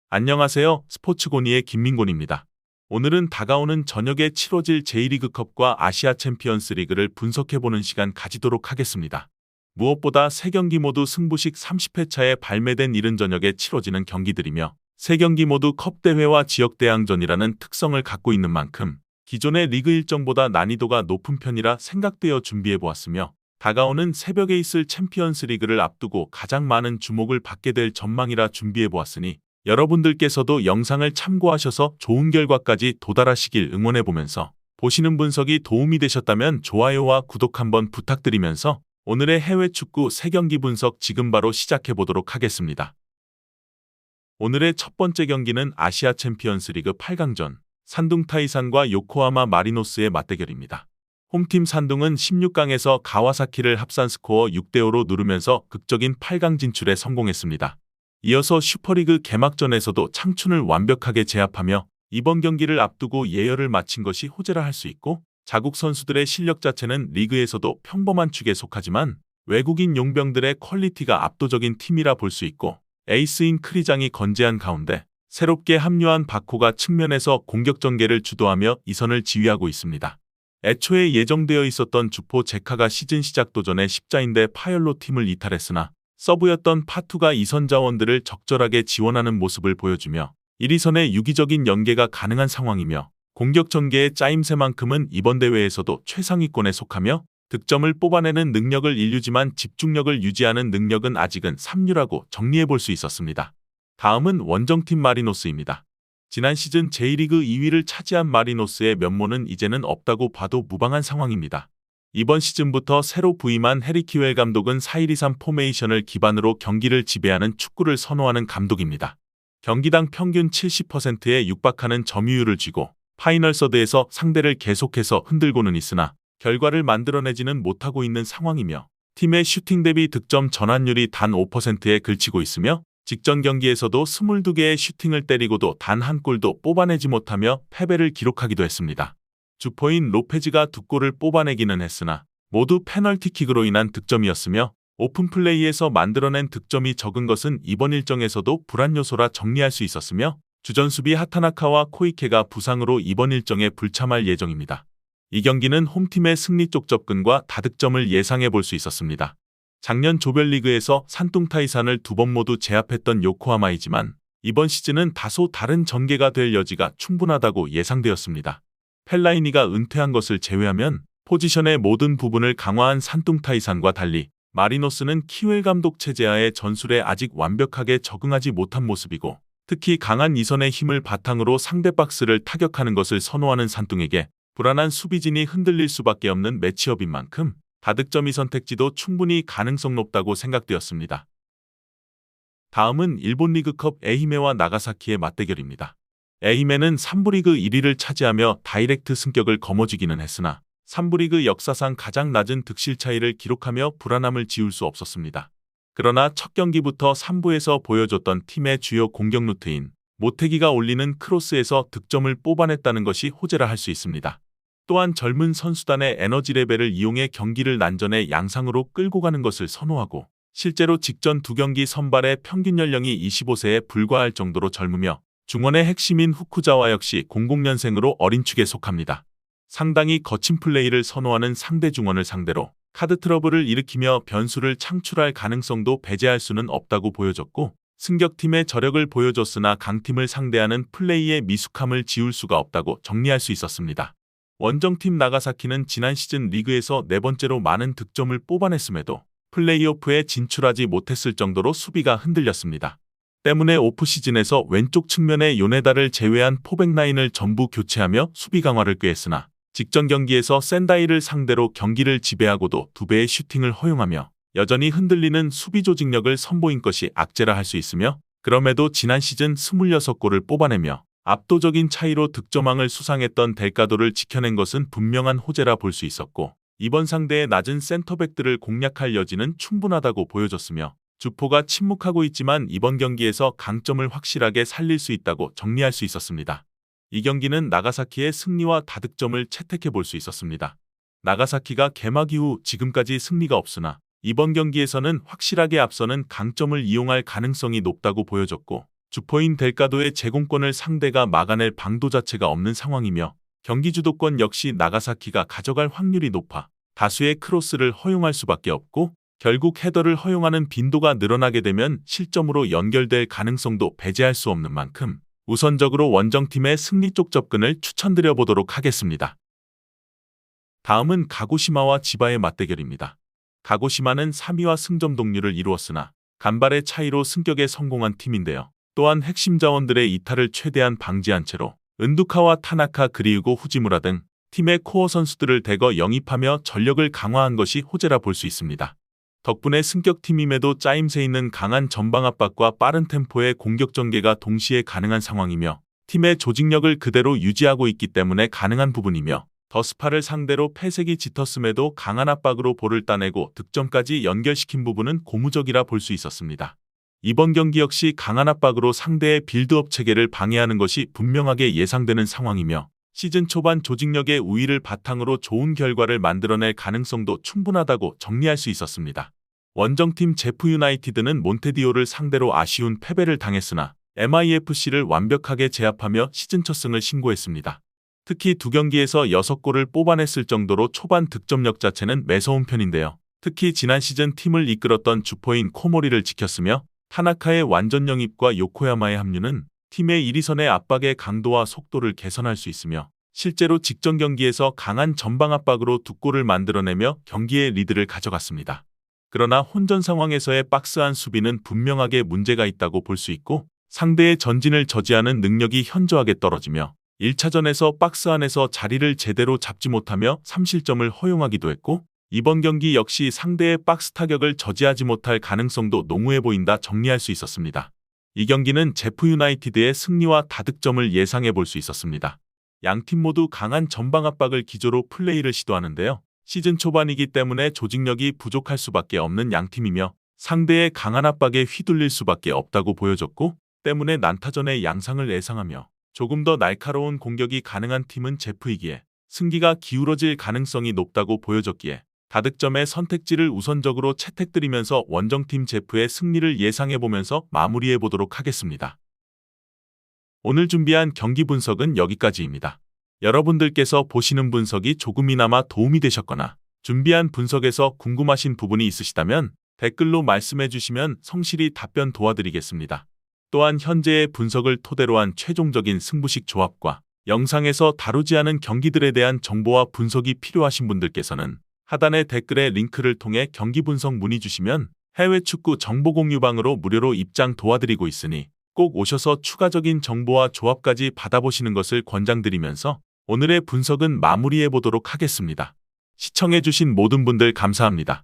안녕하세요. 스포츠고니의 김민곤입니다. 오늘은 다가오는 저녁에 치러질 J리그컵과 아시아 챔피언스 리그를 분석해보는 시간 가지도록 하겠습니다. 무엇보다 세 경기 모두 승부식 30회차에 발매된 이른 저녁에 치러지는 경기들이며 세 경기 모두 컵 대회와 지역 대항전이라는 특성을 갖고 있는 만큼 기존의 리그 일정보다 난이도가 높은 편이라 생각되어 준비해보았으며 다가오는 새벽에 있을 챔피언스 리그를 앞두고 가장 많은 주목을 받게 될 전망이라 준비해보았으니 여러분들께서도 영상을 참고하셔서 좋은 결과까지 도달하시길 응원해보면서 보시는 분석이 도움이 되셨다면 좋아요와 구독 한번 부탁드리면서 오늘의 해외 축구 3경기 분석 지금 바로 시작해보도록 하겠습니다. 오늘의 첫 번째 경기는 아시아 챔피언스 리그 8강전 산둥 타이산과 요코하마 마리노스의 맞대결입니다. 홈팀 산둥은 16강에서 가와사키를 합산 스코어 6대5로 누르면서 극적인 8강 진출에 성공했습니다. 이어서 슈퍼리그 개막전에서도 창춘을 완벽하게 제압하며 이번 경기를 앞두고 예열을 마친 것이 호재라 할 수 있고 자국 선수들의 실력 자체는 리그에서도 평범한 축에 속하지만 외국인 용병들의 퀄리티가 압도적인 팀이라 볼 수 있고 에이스인 크리장이 건재한 가운데 새롭게 합류한 바코가 측면에서 공격 전개를 주도하며 이선을 지휘하고 있습니다. 애초에 예정되어 있었던 주포 제카가 시즌 시작 도전에 십자인대 파열로 팀을 이탈했으나 서브였던 파투가 이선 자원들을 적절하게 지원하는 모습을 보여주며 1위선의 유기적인 연계가 가능한 상황이며 공격 전개의 짜임새만큼은 이번 대회에서도 최상위권에 속하며 득점을 뽑아내는 능력을 일류지만 집중력을 유지하는 능력은 아직은 3류라고 정리해볼 수 있었습니다. 다음은 원정팀 마리노스입니다. 지난 시즌 J리그 2위를 차지한 마리노스의 면모는 이제는 없다고 봐도 무방한 상황입니다. 이번 시즌부터 새로 부임한 해리 키웰 감독은 4-1-2-3 포메이션을 기반으로 경기를 지배하는 축구를 선호하는 감독입니다. 경기당 평균 70%에 육박하는 점유율을 쥐고 파이널 서드에서 상대를 계속해서 흔들고는 있으나 결과를 만들어내지는 못하고 있는 상황이며 팀의 슈팅 대비 득점 전환율이 단 5%에 그치고 있으며 직전 경기에서도 22개의 슈팅을 때리고도 단 한 골도 뽑아내지 못하며 패배를 기록하기도 했습니다. 주포인 로페즈가 2골을 뽑아내기는 했으나 모두 페널티킥으로 인한 득점이었으며 오픈플레이에서 만들어낸 득점이 적은 것은 이번 일정에서도 불안 요소라 정리할 수 있었으며 주전 수비 하타나카와 코이케가 부상으로 이번 일정에 불참할 예정입니다. 이 경기는 홈팀의 승리 쪽 접근과 다득점을 예상해 볼 수 있었습니다. 작년 조별리그에서 산둥 타이산을 2번 모두 제압했던 요코하마이지만 이번 시즌은 다소 다른 전개가 될 여지가 충분하다고 예상되었습니다. 펠라이니가 은퇴한 것을 제외하면 포지션의 모든 부분을 강화한 산둥 타이산과 달리 마리노스는 키웰 감독 체제하에 전술에 아직 완벽하게 적응하지 못한 모습이고 특히 강한 이선의 힘을 바탕으로 상대 박스를 타격하는 것을 선호하는 산둥에게 불안한 수비진이 흔들릴 수밖에 없는 매치업인 만큼 다득점이 선택지도 충분히 가능성 높다고 생각되었습니다. 다음은 일본 리그컵 에히메와 나가사키의 맞대결입니다. 에히메는 3부 리그 1위를 차지하며 다이렉트 승격을 거머쥐기는 했으나 3부 리그 역사상 가장 낮은 득실 차이를 기록하며 불안함을 지울 수 없었습니다. 그러나 첫 경기부터 3부에서 보여줬던 팀의 주요 공격 루트인 모테기가 올리는 크로스에서 득점을 뽑아냈다는 것이 호재라 할 수 있습니다. 또한 젊은 선수단의 에너지 레벨을 이용해 경기를 난전의 양상으로 끌고 가는 것을 선호하고 실제로 직전 2경기 선발의 평균 연령이 25세에 불과할 정도로 젊으며 중원의 핵심인 후쿠자와 역시 00년생으로 어린 축에 속합니다. 상당히 거친 플레이를 선호하는 상대 중원을 상대로 카드 트러블을 일으키며 변수를 창출할 가능성도 배제할 수는 없다고 보여졌고 승격팀의 저력을 보여줬으나 강팀을 상대하는 플레이의 미숙함을 지울 수가 없다고 정리할 수 있었습니다. 원정팀 나가사키는 지난 시즌 리그에서 4번째로 많은 득점을 뽑아냈음에도 플레이오프에 진출하지 못했을 정도로 수비가 흔들렸습니다. 때문에 오프시즌에서 왼쪽 측면의 요네다를 제외한 포백라인을 전부 교체하며 수비 강화를 꾀했으나 직전 경기에서 센다이를 상대로 경기를 지배하고도 2배의 슈팅을 허용하며 여전히 흔들리는 수비 조직력을 선보인 것이 악재라 할 수 있으며 그럼에도 지난 시즌 26골을 뽑아내며 압도적인 차이로 득점왕을 수상했던 델가도를 지켜낸 것은 분명한 호재라 볼 수 있었고 이번 상대의 낮은 센터백들을 공략할 여지는 충분하다고 보여졌으며 주포가 침묵하고 있지만 이번 경기에서 강점을 확실하게 살릴 수 있다고 정리할 수 있었습니다. 이 경기는 나가사키의 승리와 다득점을 채택해 볼 수 있었습니다. 나가사키가 개막 이후 지금까지 승리가 없으나 이번 경기에서는 확실하게 앞서는 강점을 이용할 가능성이 높다고 보여졌고 주포인 델가도의 제공권을 상대가 막아낼 방도 자체가 없는 상황이며 경기 주도권 역시 나가사키가 가져갈 확률이 높아 다수의 크로스를 허용할 수밖에 없고 결국 헤더를 허용하는 빈도가 늘어나게 되면 실점으로 연결될 가능성도 배제할 수 없는 만큼 우선적으로 원정팀의 승리 쪽 접근을 추천드려 보도록 하겠습니다. 다음은 가고시마와 지바의 맞대결입니다. 가고시마는 3위와 승점 동률을 이루었으나 간발의 차이로 승격에 성공한 팀인데요. 또한 핵심 자원들의 이탈을 최대한 방지한 채로 은두카와 타나카 그리고 후지무라 등 팀의 코어 선수들을 대거 영입하며 전력을 강화한 것이 호재라 볼 수 있습니다. 덕분에 승격팀임에도 짜임새 있는 강한 전방 압박과 빠른 템포의 공격 전개가 동시에 가능한 상황이며 팀의 조직력을 그대로 유지하고 있기 때문에 가능한 부분이며 더스파를 상대로 패색이 짙었음에도 강한 압박으로 볼을 따내고 득점까지 연결시킨 부분은 고무적이라 볼 수 있었습니다. 이번 경기 역시 강한 압박으로 상대의 빌드업 체계를 방해하는 것이 분명하게 예상되는 상황이며 시즌 초반 조직력의 우위를 바탕으로 좋은 결과를 만들어낼 가능성도 충분하다고 정리할 수 있었습니다. 원정팀 제프 유나이티드는 몬테디오를 상대로 아쉬운 패배를 당했으나 MIFC를 완벽하게 제압하며 시즌 첫 승을 신고했습니다. 특히 두 경기에서 6골을 뽑아냈을 정도로 초반 득점력 자체는 매서운 편인데요. 특히 지난 시즌 팀을 이끌었던 주포인 코모리를 지켰으며 타나카의 완전 영입과 요코야마의 합류는 팀의 1위선의 압박의 강도와 속도를 개선할 수 있으며 실제로 직전 경기에서 강한 전방 압박으로 2골을 만들어내며 경기의 리드를 가져갔습니다. 그러나 혼전 상황에서의 박스안 수비는 분명하게 문제가 있다고 볼 수 있고 상대의 전진을 저지하는 능력이 현저하게 떨어지며 1차전에서 박스 안에서 자리를 제대로 잡지 못하며 3실점을 허용하기도 했고 이번 경기 역시 상대의 박스 타격을 저지하지 못할 가능성도 농후해 보인다 정리할 수 있었습니다. 이 경기는 제프 유나이티드의 승리와 다득점을 예상해 볼 수 있었습니다. 양팀 모두 강한 전방 압박을 기조로 플레이를 시도하는데요. 시즌 초반이기 때문에 조직력이 부족할 수밖에 없는 양팀이며 상대의 강한 압박에 휘둘릴 수밖에 없다고 보여졌고 때문에 난타전의 양상을 예상하며 조금 더 날카로운 공격이 가능한 팀은 제프이기에 승기가 기울어질 가능성이 높다고 보여졌기에 다득점의 선택지를 우선적으로 채택드리면서 원정팀 제프의 승리를 예상해보면서 마무리해보도록 하겠습니다. 오늘 준비한 경기 분석은 여기까지입니다. 여러분들께서 보시는 분석이 조금이나마 도움이 되셨거나 준비한 분석에서 궁금하신 부분이 있으시다면 댓글로 말씀해주시면 성실히 답변 도와드리겠습니다. 또한 현재의 분석을 토대로 한 최종적인 승부식 조합과 영상에서 다루지 않은 경기들에 대한 정보와 분석이 필요하신 분들께서는 하단의 댓글에 링크를 통해 경기 분석 문의 주시면 해외 축구 정보 공유방으로 무료로 입장 도와드리고 있으니 꼭 오셔서 추가적인 정보와 조합까지 받아보시는 것을 권장드리면서 오늘의 분석은 마무리해 보도록 하겠습니다. 시청해주신 모든 분들 감사합니다.